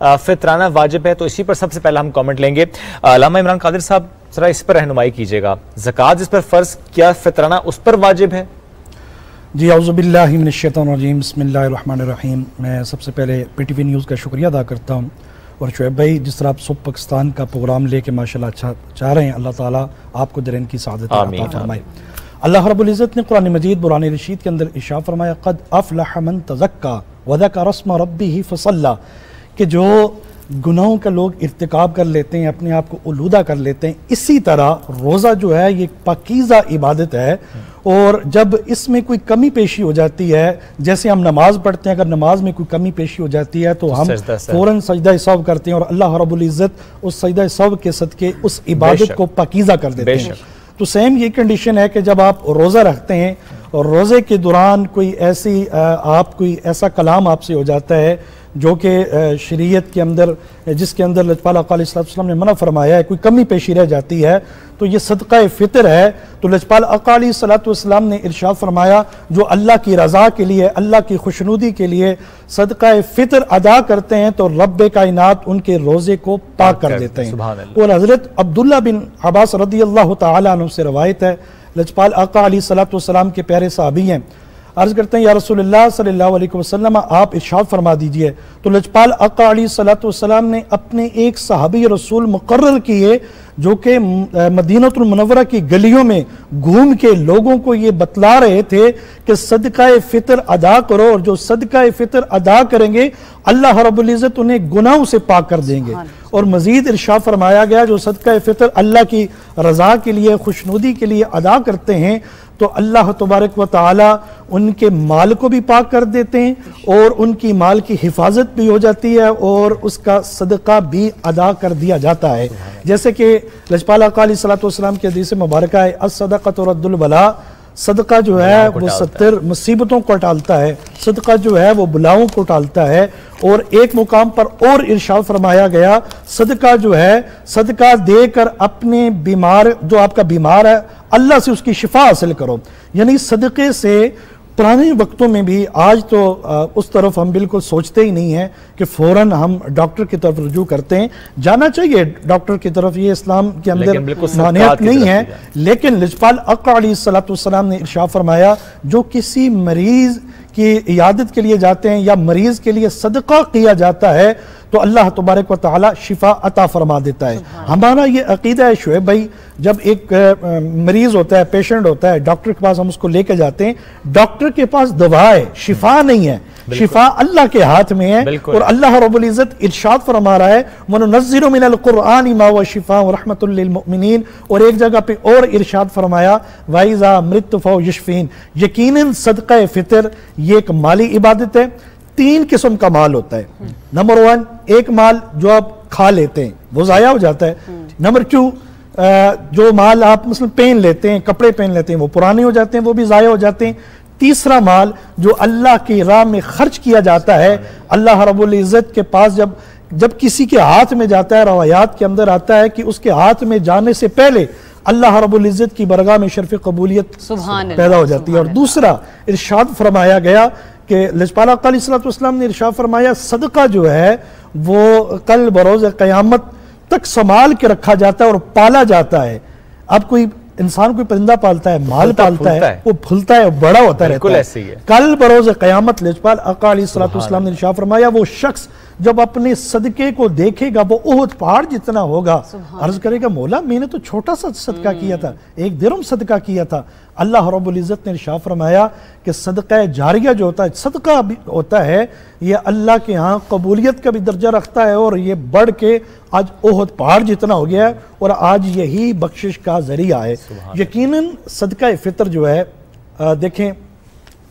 फितराना वाजिब है? तो इसी पर सबसे पहले हम कमेंट लेंगे। अल्लामा इमरान कादिर साहब जरा इस पर रहनुमाई कीजिएगा, ज़कात इस पर फ़र्ज, क्या फितराना उस पर वाजिब है? जी औज़ुबिल्लाहि मिनश्शैतानिर्रजीम, बिस्मिल्लाहिर्रहमानिर्रहीम। मैं सबसे पहले PTV न्यूज़ का शुक्रिया अदा करता हूँ। और शुएब भाई, जिस तरह आप सब पाकिस्तान का प्रोग्राम लेके माशाल्लाह अच्छा चाह रहे हैं, अल्लाह ताला आपको दरन की सादत अता फरमाए। अल्लाह रब्बुल इज़्ज़त ने कुरान मजीद कुरान रशीद के अंदर इरशाद फरमाया, क़द अफ़लह मन तज़क्का व ज़करा रस्म रब्बिही फ़सल्ला, कि जो गुनाहों का लोग इर्तिकाब कर लेते हैं, अपने आप को उलूदा कर लेते हैं, इसी तरह रोज़ा जो है ये पाकीज़ा इबादत है। और जब इसमें कोई कमी पेशी हो जाती है, जैसे हम नमाज पढ़ते हैं, अगर नमाज में कोई कमी पेशी हो जाती है तो हम फ़ौरन सजदा सव्व करते हैं और अल्लाह रब्बुल इज़्ज़त उस सजदा सव्व के सदके उस इबादत को पाकीज़ा कर देते हैं। तो सेम ये कंडीशन है कि जब आप रोज़ा रखते हैं और रोज़े के दौरान कोई ऐसा कलाम आपसे हो जाता है जो कि शरीयत के अंदर, जिसके अंदर लजपाल आका अलैहिस्सलाम ने मना फरमाया है, कोई कमी पेशी रह जाती है, तो ये सदका फ़ितर है। तो लजपाल आका अलैहिस्सलाम ने इरशाद फरमाया, जो अल्लाह की रज़ा के लिए, अल्लाह की खुशनुदी के लिए सदका फ़ितर अदा करते हैं तो रब्बे कायनात उनके रोज़े को पाक कर देते हैं। और हज़रत अब्दुल्ला बिन अब्बास रज़ियल्लाहु तआला अन्हु से रवायत है, लजपाल आका अलैहिस्सलाम के प्यारे सहाबी हैं, अर्ज़ करते हैं, या रसूलुल्लाह सल्लल्लाहु अलैहि वसल्लम, आप इरशाद फरमा दीजिए। तो लजपाल आका अलैहिस्सलाम ने अपने एक सहाबी रसूल मुकर्रर किए जो कि मदीनतुल मुनव्वरा की गलियों में घूम के लोगों को ये बतला रहे थे कि सदका फ़ितर अदा करो, और जो सदका फ़ितर अदा करेंगे अल्लाह रब्बुल इज़्ज़त उन्हें गुनाहों से पाक कर देंगे। और मज़ीद इरशाद फरमाया गया, जो सदका फ़ितर अल्लाह की रज़ा के लिए, खुशनुदी के लिए अदा करते हैं तो अल्लाह तबारक व तआला उनके माल को भी पाक कर देते हैं और उनकी माल की हिफाजत भी हो जाती है और उसका सदका भी अदा कर दिया जाता है। जैसे कि लजपाल आका अलैहिस्सलाम के हदीस मुबारक है, अस-सदक़तु रद्दुल बला, सदका जो है वो 70 मुसीबतों को टालता है, सदका जो है वो बुलाओं को टालता है। और एक मुकाम पर और इरशाद फरमाया गया, सदका जो है, सदका देकर अपने बीमार, जो आपका बीमार है, अल्लाह से उसकी शिफा हासिल करो। यानी सदक़े से पुराने वक्तों में भी, आज तो उस तरफ हम बिल्कुल सोचते ही नहीं हैं कि फ़ौरन हम डॉक्टर की तरफ रुजू करते हैं। जाना चाहिए डॉक्टर की तरफ, ये इस्लाम के अंदर मानियत नहीं है। लेकिन लजपाल आका अलैहिस्सलाम ने इरशाद फरमाया, जो किसी मरीज़ की इयादत के लिए जाते हैं या मरीज़ के लिए सदका किया जाता है तो अल्लाह तबारक व तआला शिफा अता फरमा देता है। हमारा ये अकीदा है शुएब भाई, जब एक मरीज़ होता है, पेशेंट होता है, डॉक्टर के पास हम उसको लेके जाते हैं, डॉक्टर के पास दवा है, शिफा नहीं है, शिफा अल्लाह के हाथ में है। और अल्लाह रब्बुल इज़्ज़त इरशाद फरमा रहा है, वनुनज़्ज़िलु मिनल क़ुरआनि मा हुवा शिफ़ाअ व रहमतुल लिल मुमिनीन। और एक जगह पे और इरशाद फरमाया, वाइज़ा मृतु फ़हुव यशफ़ीन। यकीनन सदका फ़ितर ये एक माली इबादत है। 3 किस्म का माल होता है। नंबर 1, एक माल जो आप खा लेते हैं वो ज़ाया हो जाता है। नंबर 2, जो माल आप मसलन पहन लेते हैं, कपड़े पहन लेते हैं, वो पुराने हो जाते हैं, वो भी ज़ाया हो जाते हैं। तीसरा माल जो अल्लाह की राह में खर्च किया जाता है, अल्लाह रब्बुल इज़्ज़त के पास जब किसी के हाथ में जाता है, रवायात के अंदर आता है कि उसके हाथ में जाने से पहले अल्लाह रब्बुल इज़्ज़त की बरगाह में शर्फ़ कबूलियत पैदा हो जाती है। और दूसरा इरशाद फरमाया गया कि लजपाल आका अलैहिस्सलाम ने इरशाद फरमाया, सदका जो है वो कल बरोज़ क़यामत तक संभाल के रखा जाता है और पाला जाता है। अब कोई इंसान कोई परिंदा पालता है, माल पालता है, वो फूलता है, बड़ा होता रहता है। कल बरोज़ क़यामत लजपाल आका अलैहिस्सलाम ने इरशाद फरमाया, वो शख्स जब अपने सदके को देखेगा वो ओहद पहाड़ जितना होगा, अर्ज करेगा, मौला मैंने तो छोटा सा सदका किया था, 1 दिरहम सदका किया था। अल्लाह रब्बुल इज़्ज़त ने इरशाद फरमाया कि सदका जारिया जो होता है, सदका भी होता है, ये अल्लाह के यहाँ कबूलियत का भी दर्जा रखता है और ये बढ़ के आज ओहद पहाड़ जितना हो गया है और आज यही बख्शिश का जरिया है। यकीनन सदका फ़ितर जो है, देखें,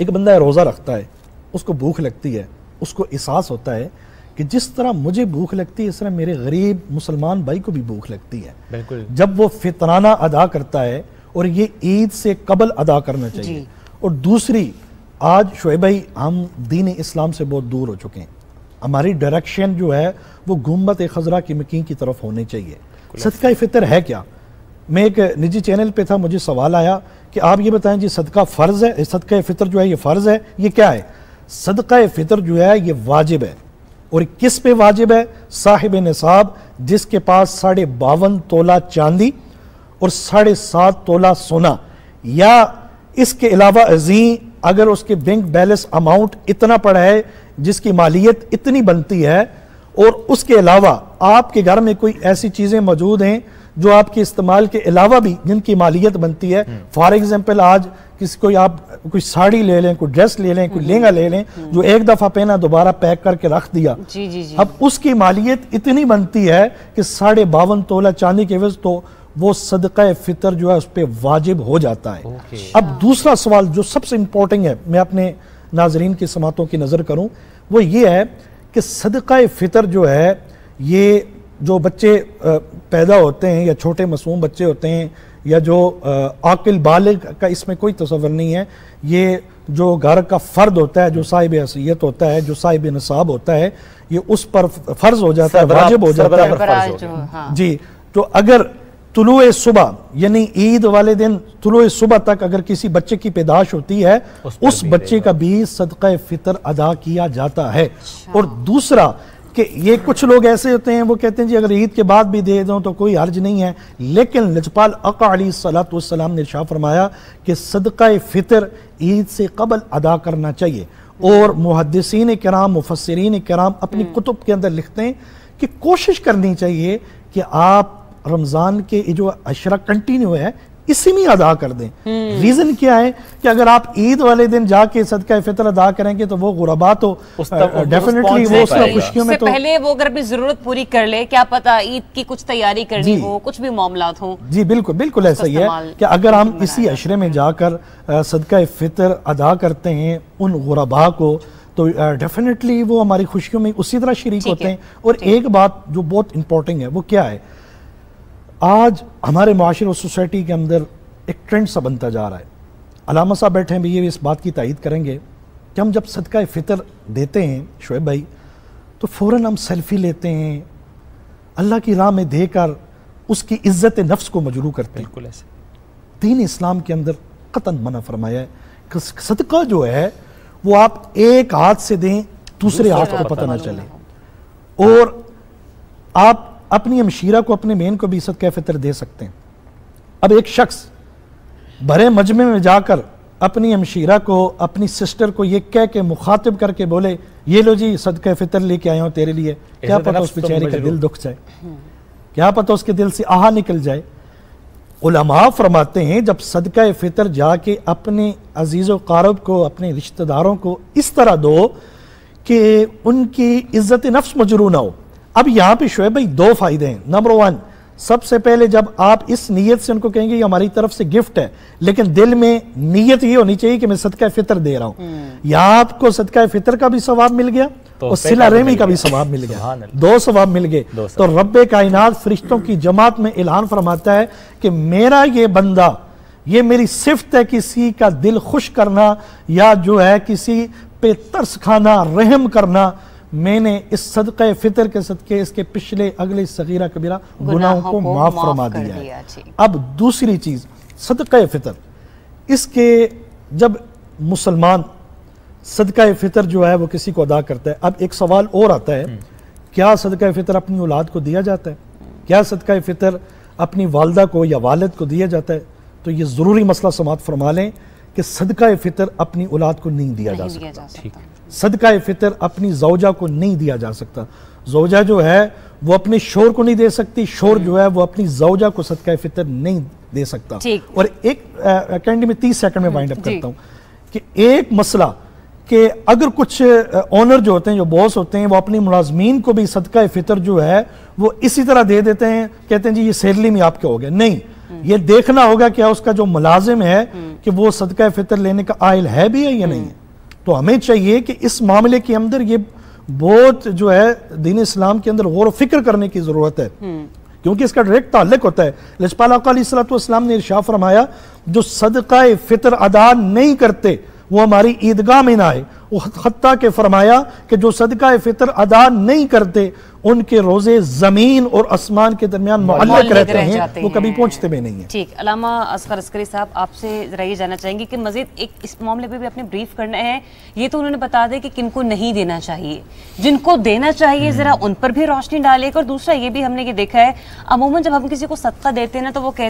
एक बंदा रोज़ा रखता है, उसको भूख लगती है, उसको एहसास होता है कि जिस तरह मुझे भूख लगती है इस तरह मेरे गरीब मुसलमान भाई को भी भूख लगती है। बिल्कुल। जब वो फितराना अदा करता है, और ये ईद से कबल अदा करना चाहिए। और दूसरी, आज शुएब भाई हम दीन इस्लाम से बहुत दूर हो चुके हैं, हमारी डायरेक्शन जो है वो गुम्बत खजरा की मकीन की तरफ होनी चाहिए। सदका फ़ितर है क्या? मैं एक निजी चैनल पे था, मुझे सवाल आया कि आप ये बताएं जी सदका फ़र्ज़ है, सदका फ़ितर जो है ये फ़र्ज़ है, ये क्या है? सदका फ़ितर जो है ये वाजिब है। और किस पे वाजिब है? साहिब निसाब, जिसके पास 52.5 तोला चांदी और 7.5 तोला सोना, या इसके अलावा अजीम अगर उसके बैंक बैलेंस अमाउंट इतना पड़ा है जिसकी मालियत इतनी बनती है, और उसके अलावा आपके घर में कोई ऐसी चीजें मौजूद हैं जो आपके इस्तेमाल के अलावा भी जिनकी मालियत बनती है। फॉर एग्जाम्पल आज किसी कोई आप कोई साड़ी ले लें, कोई ड्रेस ले लें, कोई लहंगा ले लें, जो एक दफा पहना दोबारा पैक करके रख दिया, जी जी जी। अब उसकी मालियत इतनी बनती है कि 52.5 तोला चांदी के वजह तो वो सदका फितर जो है उस पर वाजिब हो जाता है। अब दूसरा सवाल जो सबसे इंपॉर्टेंट है, मैं अपने नाजरीन की समातों की नजर करूं, वो ये है कि सदका फितर जो है, ये जो बच्चे पैदा होते हैं या छोटे मासूम बच्चे होते हैं या जो आकिल बालिग का इसमें कोई तसव्वुर नहीं है, ये जो घर का फर्द होता है, जो साहिब हैसियत होता है, जो साहिब निसाब होता है, ये उस पर फर्ज हो जाता है, वाजिब हो जाता है। जी, तो अगर तुलुए सुबह यानी ईद वाले दिन तुलुए सुबह तक अगर किसी बच्चे की पैदाश होती है, उस बच्चे का भी सदका फितर अदा किया जाता है। और दूसरा कि ये कुछ लोग ऐसे होते हैं वो कहते हैं जी अगर ईद के बाद भी दे दो तो कोई हर्ज नहीं है, लेकिन लजपाल आका अलैहिस्सलातु वस्सलाम ने इरशाद फरमाया कि सदका फितर ईद से कबल अदा करना चाहिए। और मुहद्दिसीन किराम, मुफस्सिरीन किराम अपनी कुतुब के अंदर लिखते हैं कि कोशिश करनी चाहिए कि आप रमजान के जो अशरा कंटिन्यू है इसी में अदा कर दें। रीजन क्या है कि अगर आप ईद वाले दिन जाके सदका फितर अदा करेंगे तो वो गुरबा तो डेफिनेटली वो उसमें खुशियों में तो पहले वो अगर भी जरूरत पूरी कर ले, क्या पता ईद की कुछ तैयारी करनी हो, कुछ भी मामलात हो। जी बिल्कुल बिल्कुल ऐसा ही है कि अगर हम इसी अशरे में जाकर सदका फितर अदा करते हैं उन गुरबा को, तो डेफिनेटली वो हमारी खुशियों में उसी तरह शरीक होते हैं। और एक बात जो बहुत इंपॉर्टेंट है वो क्या है, आज हमारे माशरे और सोसाइटी के अंदर एक ट्रेंड सा बनता जा रहा है। अलामा साहब बैठे हैं भी, ये इस बात की तायीद करेंगे कि हम जब सदका फितर देते हैं शोएब भाई, तो फ़ौरन हम सेल्फी लेते हैं, अल्लाह की राह में देकर उसकी इज्जत नफ्स को मजरू करते हैं। बिल्कुल ऐसे दीन इस्लाम के अंदर कतन मना फरमाया है कि सदका जो है वो आप एक हाथ से दें, दूसरे हाथ को पता ना चले। और आप अपनी अमशीरा को, अपने बहन को भी सदका फितर दे सकते हैं। अब एक शख्स भरे मजमे में जाकर अपनी अमशीरा को, अपनी सिस्टर को ये कह के मुखातिब करके बोले ये लो जी सदका फितर लेके आया हूं तेरे लिए, क्या पता उस बेचारी का दिल दुख जाए, क्या पता उसके दिल से आहा निकल जाए। उलमा फरमाते हैं जब सदका फितर जाके अपने अजीज़ व क़ारब को, अपने रिश्तेदारों को इस तरह दो कि उनकी इज्जत नफ्स मजरू ना हो। अब यहाँ पे शोएब भाई दो फायदे हैं। नंबर 1, सबसे पहले जब आप इस नीयत से उनको कहेंगे ये हमारी तरफ से गिफ्ट है, लेकिन दिल में नीयत ये होनी चाहिए कि मैं सदका फितर दे रहा हूँ, यहाँ आपको सदका फितर का भी सवाब मिल गया और सिला रहमी का भी सवाब मिल गया, 2 सवाब मिल गए। तो रब्बे कायनात फरिश्तों की जमात में ऐलान फरमाता है कि मेरा ये बंदा, ये मेरी सिफ्त है किसी का दिल खुश करना या जो है किसी पे तरस खाना, रहम करना। मैंने इस सदका फितर के सदके इसके पिछले अगले सगीरा कबीरा गुनाहों को माफ फरमा दिया है। अब दूसरी चीज सदका फितर, इसके जब मुसलमान सदका फितर जो है वो किसी को अदा करता है, अब एक सवाल और आता है, क्या सदका फितर अपनी औलाद को दिया जाता है? क्या सदका फितर अपनी वालदा को या वालिद को दिया जाता है? तो ये जरूरी मसला समात फरमा लें कि सदका फितर अपनी औलाद को नहीं दिया जा सकता। सदका फितर अपनी जौजा को नहीं दिया जा सकता। जौजा जो है वो अपने शोर को नहीं दे सकती, शोर जो है वो अपनी जौजा को सदका फितर नहीं दे सकता। और एक कैंडी में 30 सेकंड में वाइंड अप करता हूं कि एक मसला कि अगर कुछ ओनर जो होते हैं, जो बॉस होते हैं, वो अपनी मुलाजमीन को भी सदका फितर जो है वो इसी तरह दे देते हैं, कहते हैं जी ये सैलरी में आपके हो गया। नहीं, ये देखना होगा क्या उसका जो मुलाजिम है कि वो सदका फितर लेने का आयल है भी है या नहीं है। तो हमें चाहिए कि इस मामले के अंदर ये बहुत जो है दीन इस्लाम के अंदर गौर फिक्र करने की जरूरत है, क्योंकि इसका डायरेक्ट ताल्लुक होता है। लजपाल आका अलैहिस्सलातु वस्सलाम ने इरशाद फरमाया जो सदका फितर अदा नहीं करते वो हमारी ईदगाह में ना आए, हत्ता के फरमाया कि जो सदका फितर अदा नहीं करते उनके रोजे जमीन और आसमान के दरमियान मुअल्लक रहते हैं, वो कभी पहुंचते भी नहीं है। ठीक, अल्लामा असगर अस्करी साहब, आपसे जरा ये जानना चाहेंगे कि मजीद एक इस मामले पे भी अपने ब्रीफ करना है। ये तो उन्होंने बता दें कि किनको नहीं देना चाहिए, जिनको देना चाहिए जरा उन पर भी रोशनी डालेगा। और दूसरा ये भी हमने ये देखा है, अमूमन जब हम किसी को सदका देते हैं ना तो वो कहते